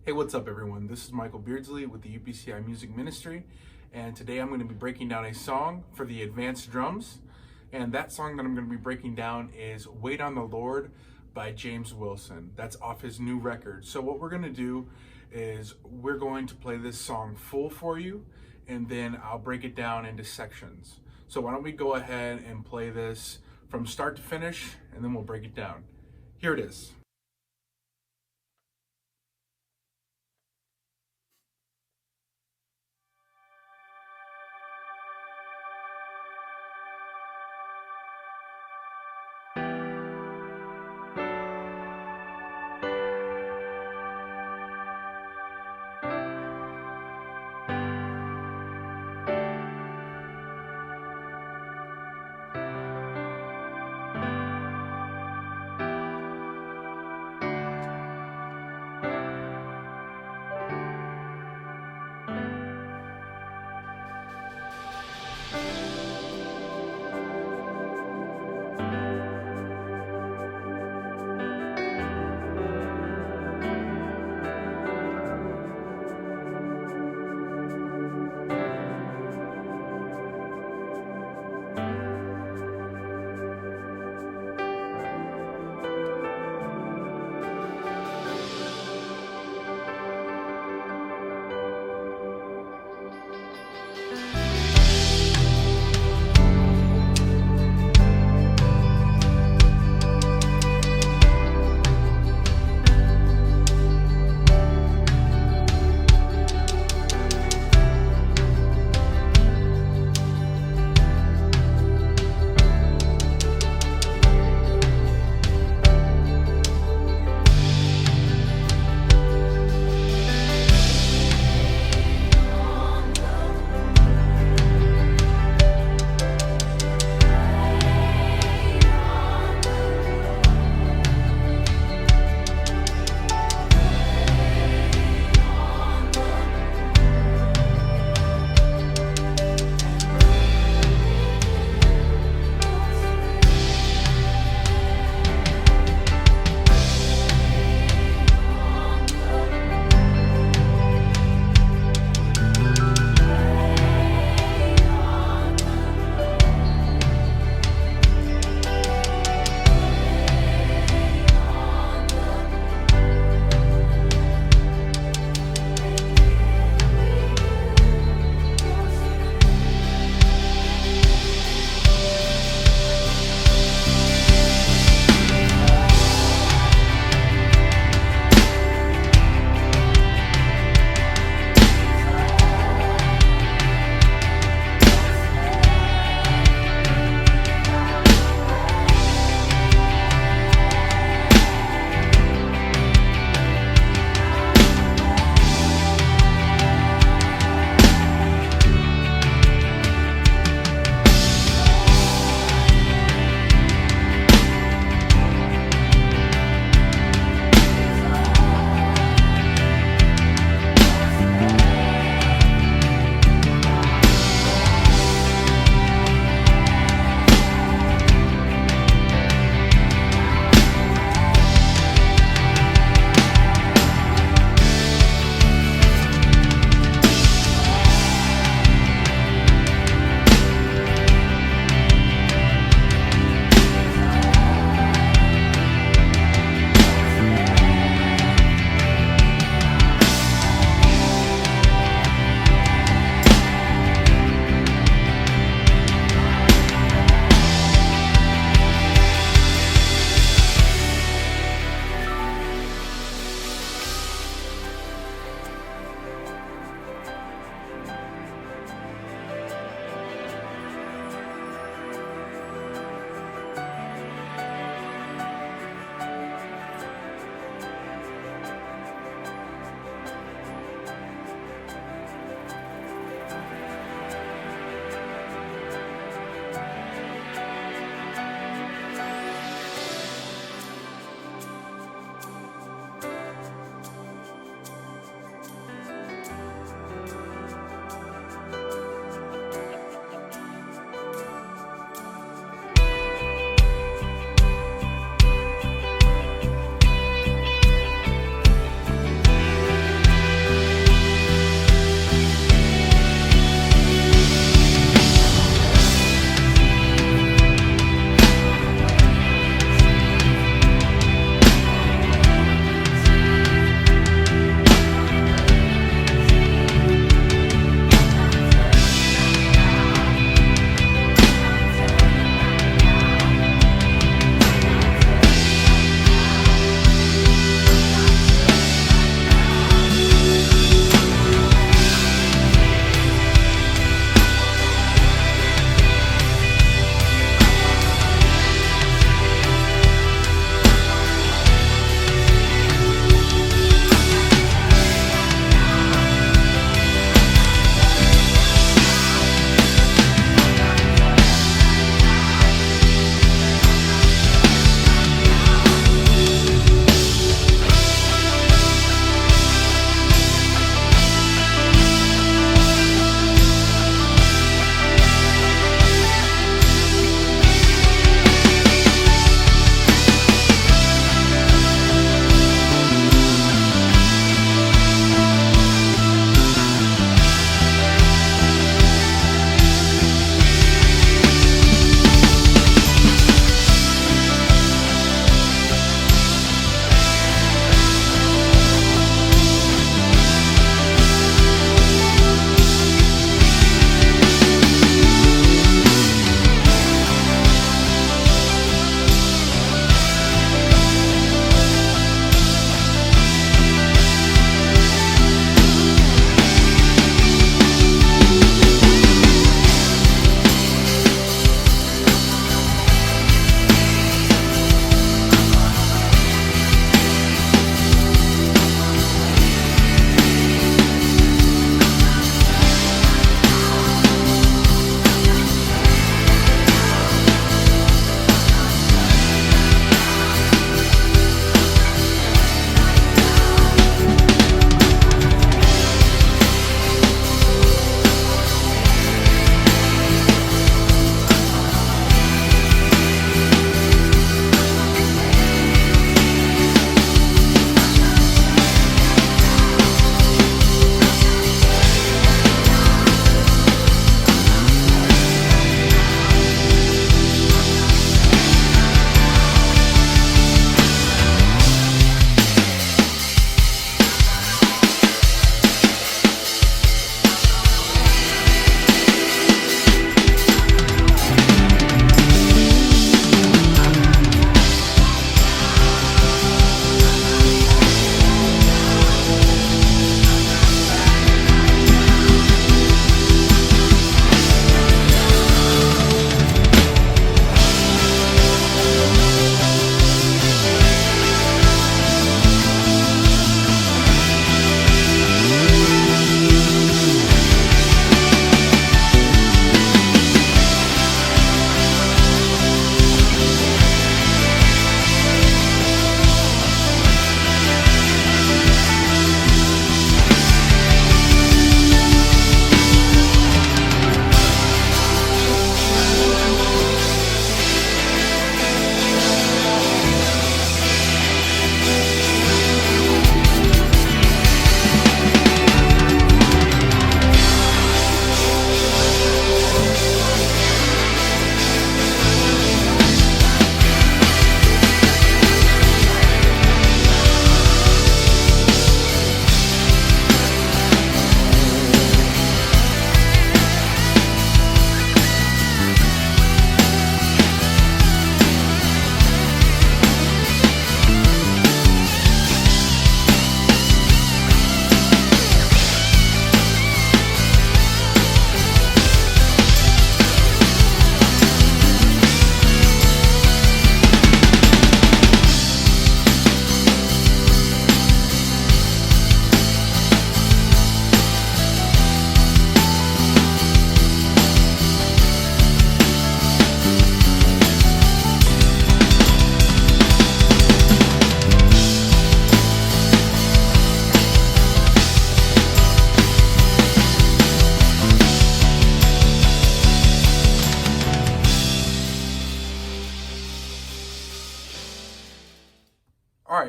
Hey, what's up everyone? This is Michael Beardsley with the UPCI Music Ministry, and today I'm going to be breaking down a song for the advanced drums. And that song that I'm going to be breaking down is Wait on the Lord by James Wilson. That's off his new record. So what we're going to do is we're going to play this song full for you, and then I'll break it down into sections. So why don't we go ahead and play this from start to finish, and then we'll break it down. Here it is.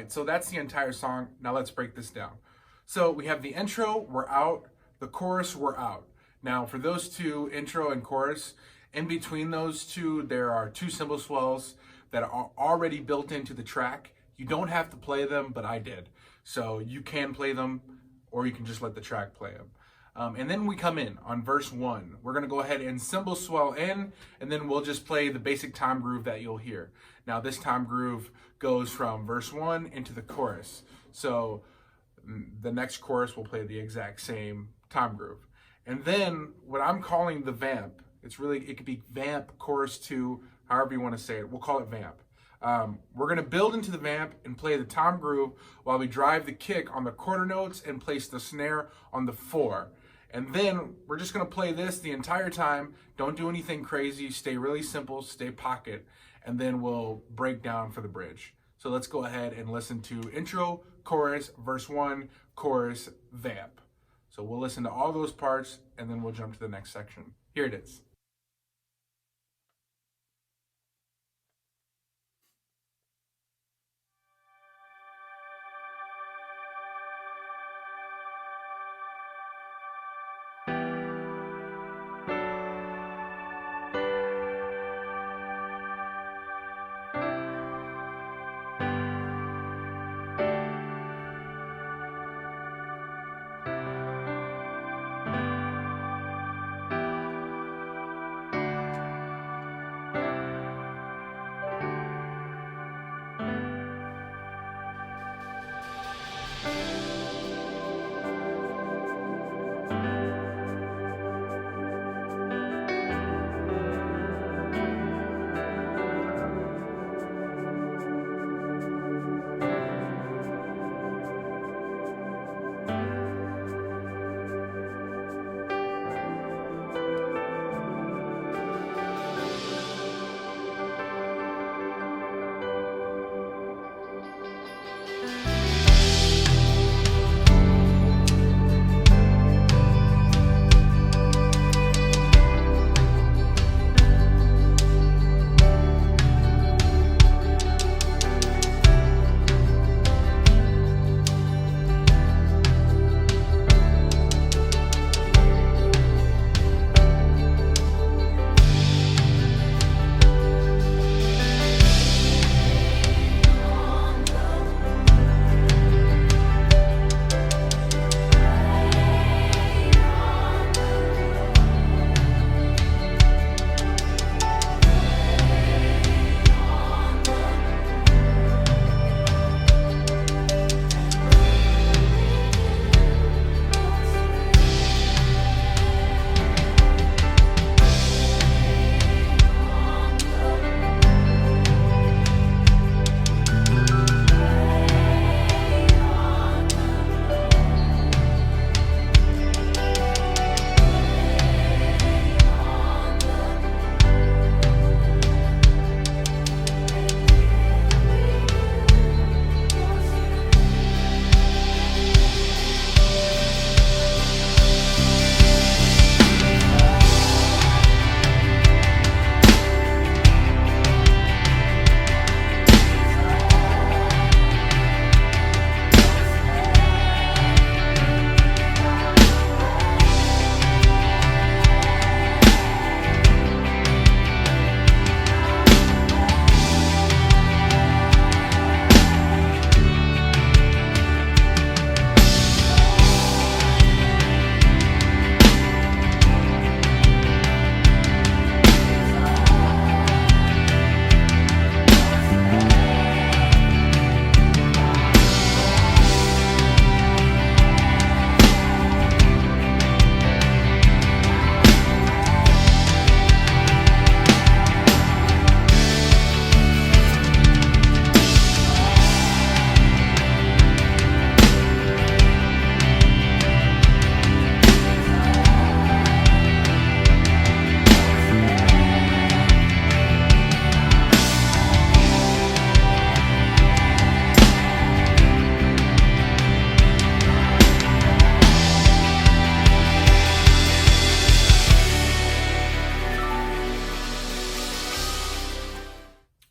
right, so that's the entire song. Now let's break this down. So we have the intro, we're out. The chorus, we're out. Now for those two, intro and chorus, in between those two, there are two cymbal swells that are already built into the track. You don't have to play them, but I did. So you can play them, or you can just let the track play them. And then we come in on verse 1. We're going to go ahead and cymbal swell in, and then we'll just play the basic time groove that you'll hear. Now this time groove goes from verse 1 into the chorus. So the next chorus will play the exact same time groove. And then what I'm calling the vamp, it could be vamp, chorus 2, however you want to say it. We'll call it vamp. We're going to build into the vamp and play the time groove while we drive the kick on the quarter notes and place the snare on the 4. And then we're just going to play this the entire time. Don't do anything crazy. Stay really simple. Stay pocket. And then we'll break down for the bridge. So let's go ahead and listen to intro, chorus, verse 1, chorus, vamp. So we'll listen to all those parts and then we'll jump to the next section. Here it is.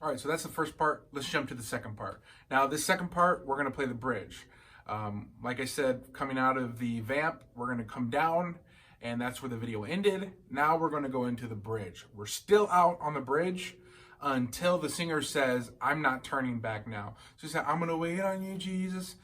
All right, so that's the first part. Let's jump to the second part. Now, this second part, we're gonna play the bridge. Like I said, coming out of the vamp, we're gonna come down, and that's where the video ended. Now we're gonna go into the bridge. We're still out on the bridge until the singer says, "I'm not turning back now." So he said, "I'm gonna wait on you, Jesus.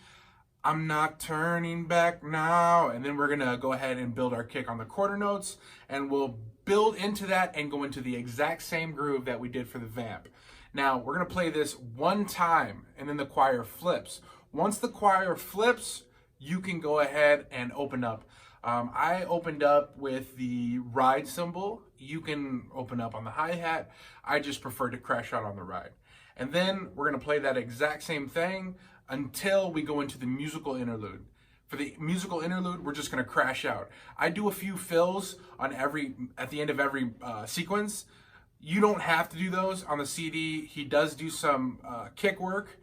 I'm not turning back now." And then we're gonna go ahead and build our kick on the quarter notes, and we'll build into that and go into the exact same groove that we did for the vamp. Now, we're gonna play this one time, and then the choir flips. Once the choir flips, you can go ahead and open up. I opened up with the ride cymbal. You can open up on the hi-hat. I just prefer to crash out on the ride. And then we're gonna play that exact same thing until we go into the musical interlude. For the musical interlude, we're just gonna crash out. I do a few fills on at the end of every sequence. You don't have to do those on the CD. He does do some kick work.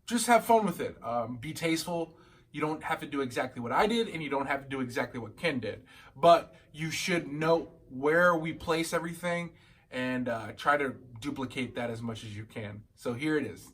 Just have fun with it. Be tasteful. You don't have to do exactly what I did, and you don't have to do exactly what Ken did. But you should note where we place everything and try to duplicate that as much as you can. So here it is.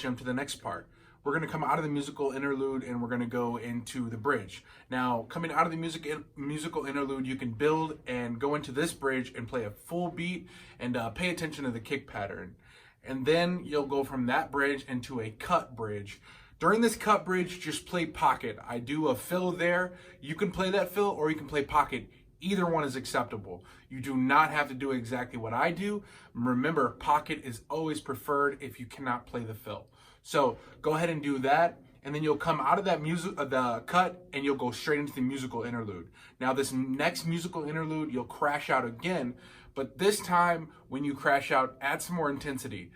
Jump to the next part. We're going to come out of the musical interlude and we're going to go into the bridge. Now, coming out of the musical interlude, you can build and go into this bridge and play a full beat and pay attention to the kick pattern. And then you'll go from that bridge into a cut bridge. During this cut bridge, just play pocket. I do a fill there. You can play that fill or you can play pocket. Either one is acceptable. You do not have to do exactly what I do. Remember, pocket is always preferred if you cannot play the fill. So go ahead and do that, and then you'll come out of that the cut, and you'll go straight into the musical interlude. Now, this next musical interlude, you'll crash out again, but this time when you crash out, add some more intensity.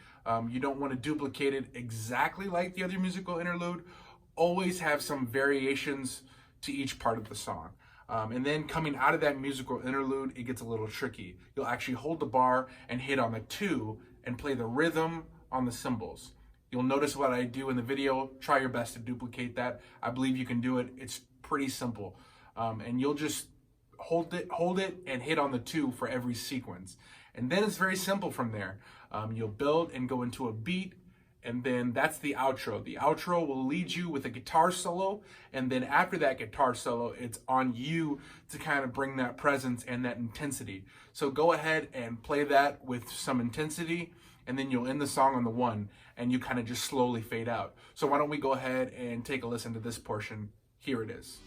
You don't want to duplicate it exactly like the other musical interlude. Always have some variations to each part of the song. And then coming out of that musical interlude, it gets a little tricky. You'll actually hold the bar and hit on the 2 and play the rhythm on the cymbals. You'll notice what I do in the video. Try your best to duplicate that. I believe you can do it. It's pretty simple. And you'll just hold it and hit on the 2 for every sequence. And then it's very simple from there. You'll build and go into a beat, and then that's the outro. The outro will lead you with a guitar solo, and then after that guitar solo, it's on you to kind of bring that presence and that intensity. So go ahead and play that with some intensity, and then you'll end the song on the 1, and you kind of just slowly fade out. So why don't we go ahead and take a listen to this portion. Here it is.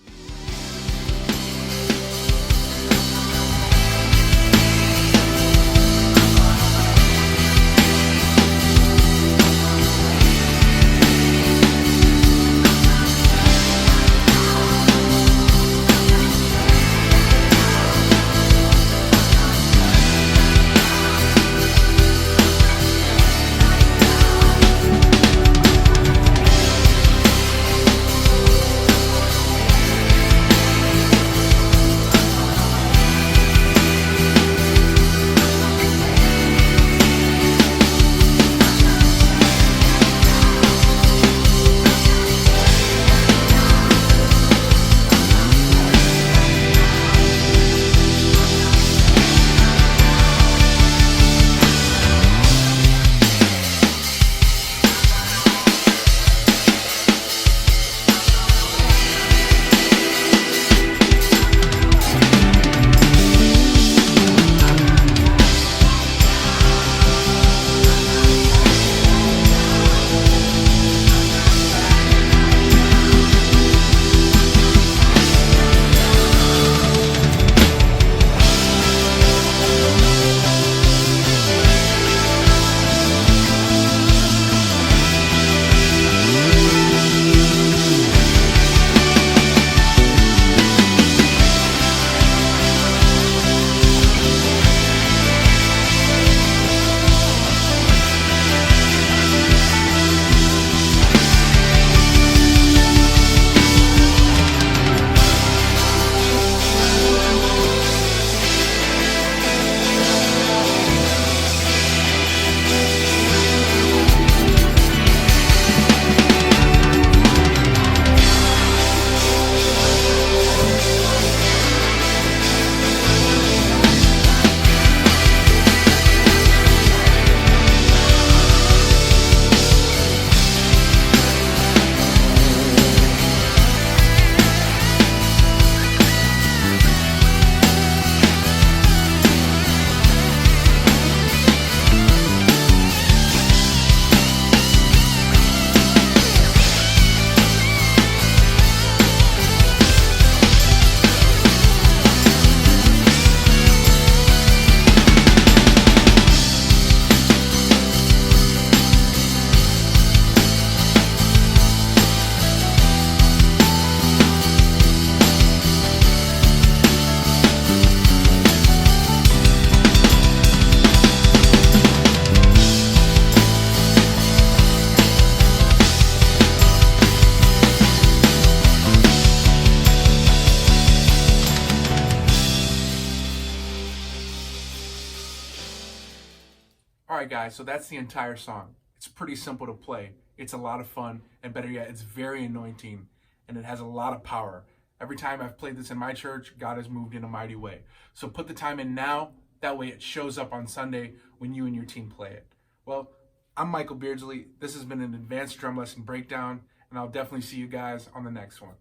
All right, guys, so that's the entire song. It's pretty simple to play. It's a lot of fun, and better yet, it's very anointing, and it has a lot of power. Every time I've played this in my church, God has moved in a mighty way. So put the time in now. That way it shows up on Sunday when you and your team play it. Well, I'm Michael Beardsley. This has been an advanced drum lesson breakdown, and I'll definitely see you guys on the next one.